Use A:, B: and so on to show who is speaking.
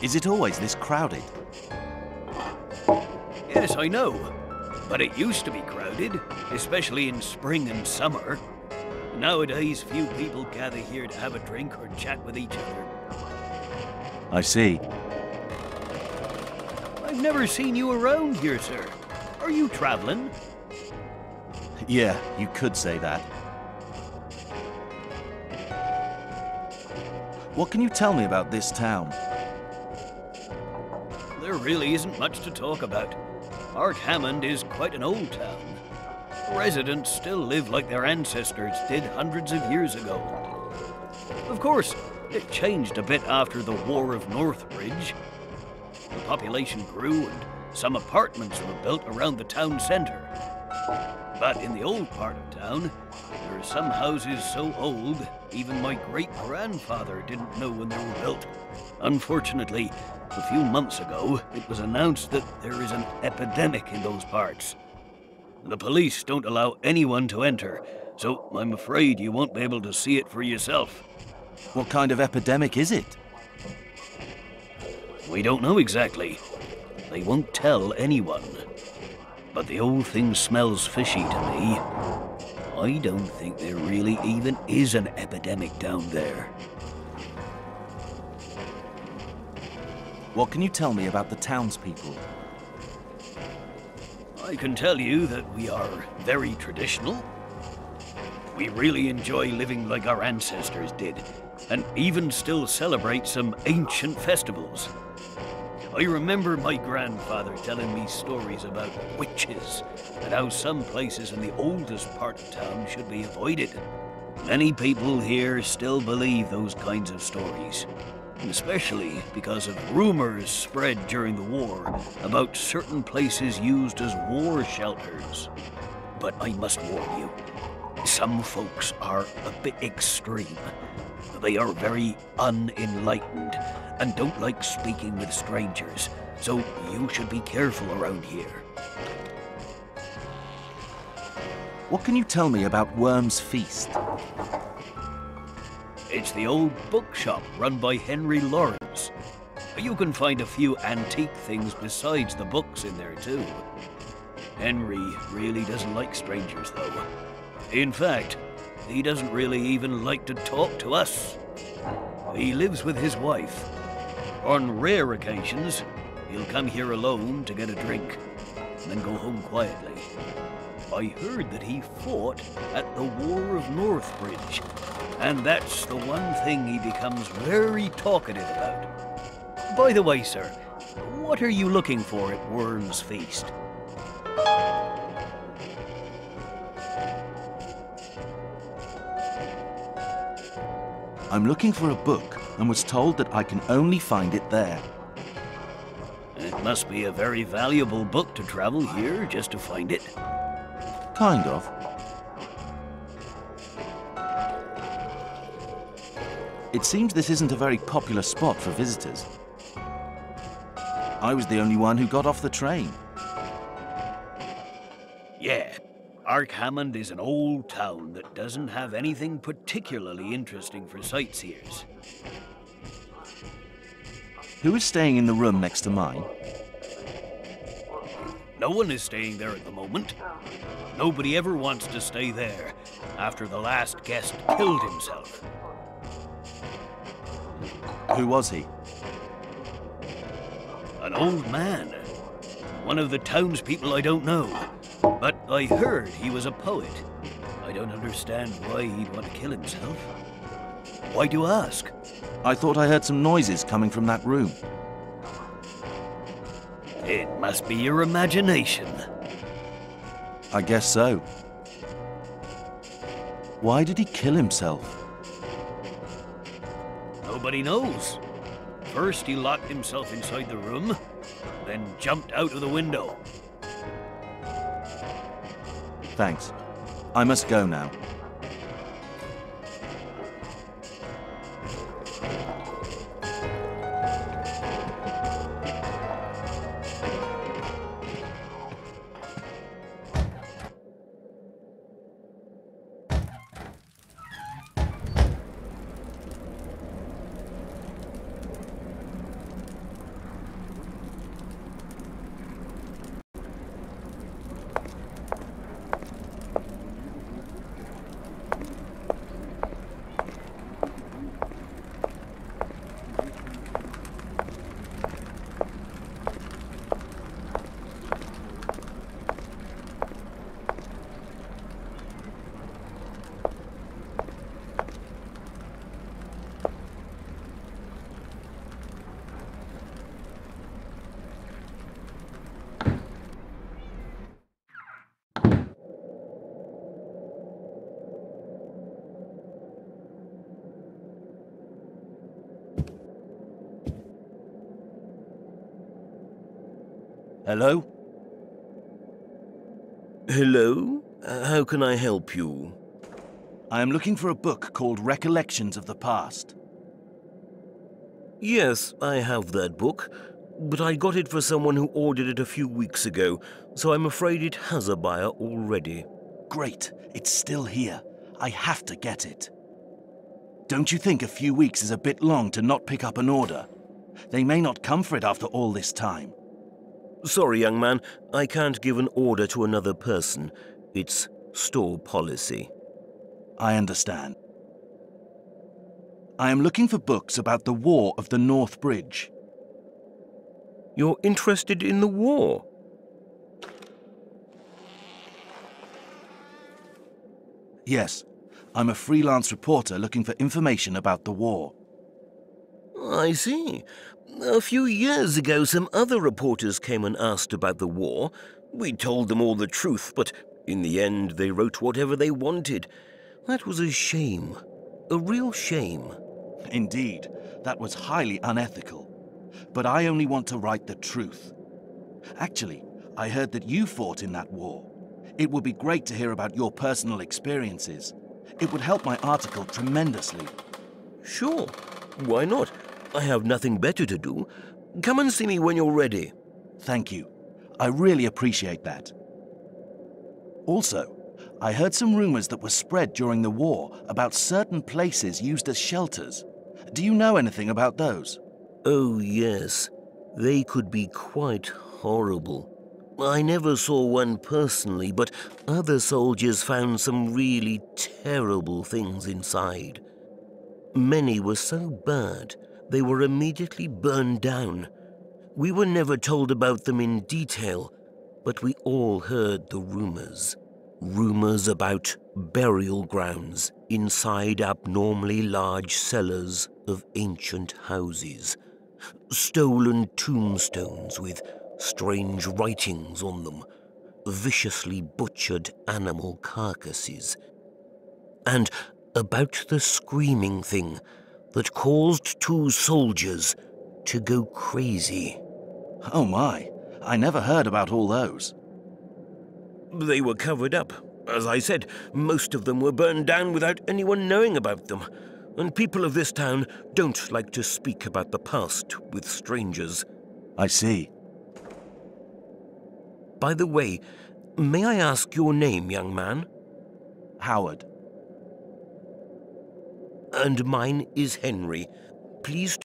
A: Is it always this crowded?
B: Yes, I know. But it used to be crowded, especially in spring and summer. Nowadays, few people gather here to have a drink or chat with each other.
A: I see.
B: I've never seen you around here, sir. Are you traveling?
A: Yeah, you could say that. What can you tell me about this town?
B: There really isn't much to talk about. Arkhamend is quite an old town. Residents still live like their ancestors did hundreds of years ago. Of course, it changed a bit after the War of Northbridge. The population grew and some apartments were built around the town centre. But in the old part of town, there are some houses so old, even my great-grandfather didn't know when they were built. Unfortunately, a few months ago, it was announced that there is an epidemic in those parts. The police don't allow anyone to enter, so I'm afraid you won't be able to see it for yourself.
A: What kind of epidemic is it?
B: We don't know exactly. They won't tell anyone. But the old thing smells fishy to me. I don't think there really even is an epidemic down there.
A: What can you tell me about the townspeople?
B: I can tell you that we are very traditional. We really enjoy living like our ancestors did, and even still celebrate some ancient festivals. I remember my grandfather telling me stories about witches and how some places in the oldest part of town should be avoided. Many people here still believe those kinds of stories, especially because of rumors spread during the war about certain places used as war shelters. But I must warn you, some folks are a bit extreme. They are very unenlightened and don't like speaking with strangers, so you should be careful around here.
A: What can you tell me about Worm's Feast?
B: It's the old bookshop run by Henry Lawrence. You can find a few antique things besides the books in there too. Henry really doesn't like strangers though. In fact, he doesn't really even like to talk to us. He lives with his wife. On rare occasions, he'll come here alone to get a drink, and then go home quietly. I heard that he fought at the War of Northbridge, and that's the one thing he becomes very talkative about. By the way, sir, what are you looking for at Worm's Feast?
A: I'm looking for a book and was told that I can only find it there.
B: It must be a very valuable book to travel here just to find it.
A: Kind of. It seems this isn't a very popular spot for visitors. I was the only one who got off the train.
B: Yeah, Arkhamend is an old town that doesn't have anything particularly interesting for sightseers.
A: Who is staying in the room next to mine?
B: No one is staying there at the moment. Nobody ever wants to stay there after the last guest killed himself.
A: Who was he?
B: An old man. One of the townspeople I don't know. But I heard he was a poet. I don't understand why he'd want to kill himself. Why do you ask?
A: I thought I heard some noises coming from that room.
B: It must be your imagination.
A: I guess so. Why did he kill himself?
B: Nobody knows. First he locked himself inside the room, then jumped out of the window.
A: Thanks. I must go now. Hello?
C: Hello? How can I help you?
A: I am looking for a book called Recollections of the Past.
C: Yes, I have that book, but I got it for someone who ordered it a few weeks ago, so I'm afraid it has a buyer already.
A: Great, it's still here. I have to get it. Don't you think a few weeks is a bit long to not pick up an order? They may not come for it after all this time.
C: Sorry, young man, I can't give an order to another person. It's store policy.
A: I understand. I am looking for books about the War of the North Bridge.
C: You're interested in the war?
A: Yes, I'm a freelance reporter looking for information about the war.
C: I see. A few years ago, some other reporters came and asked about the war. We told them all the truth, but in the end, they wrote whatever they wanted. That was a shame. A real shame.
A: Indeed, that was highly unethical. But I only want to write the truth. Actually, I heard that you fought in that war. It would be great to hear about your personal experiences. It would help my article tremendously.
C: Sure. Why not? I have nothing better to do. Come and see me when you're ready.
A: Thank you. I really appreciate that. Also, I heard some rumors that were spread during the war about certain places used as shelters. Do you know anything about those?
C: Oh, yes. They could be quite horrible. I never saw one personally, but other soldiers found some really terrible things inside. Many were so bad, they were immediately burned down. We were never told about them in detail, but we all heard the rumors. Rumors about burial grounds inside abnormally large cellars of ancient houses. Stolen tombstones with strange writings on them. Viciously butchered animal carcasses. And about the screaming thing that caused 2 soldiers to go crazy.
A: Oh my, I never heard about all those.
C: They were covered up. As I said, most of them were burned down without anyone knowing about them. And people of this town don't like to speak about the past with strangers.
A: I see.
C: By the way, may I ask your name, young man?
A: Howard.
C: And mine is Henry. Pleased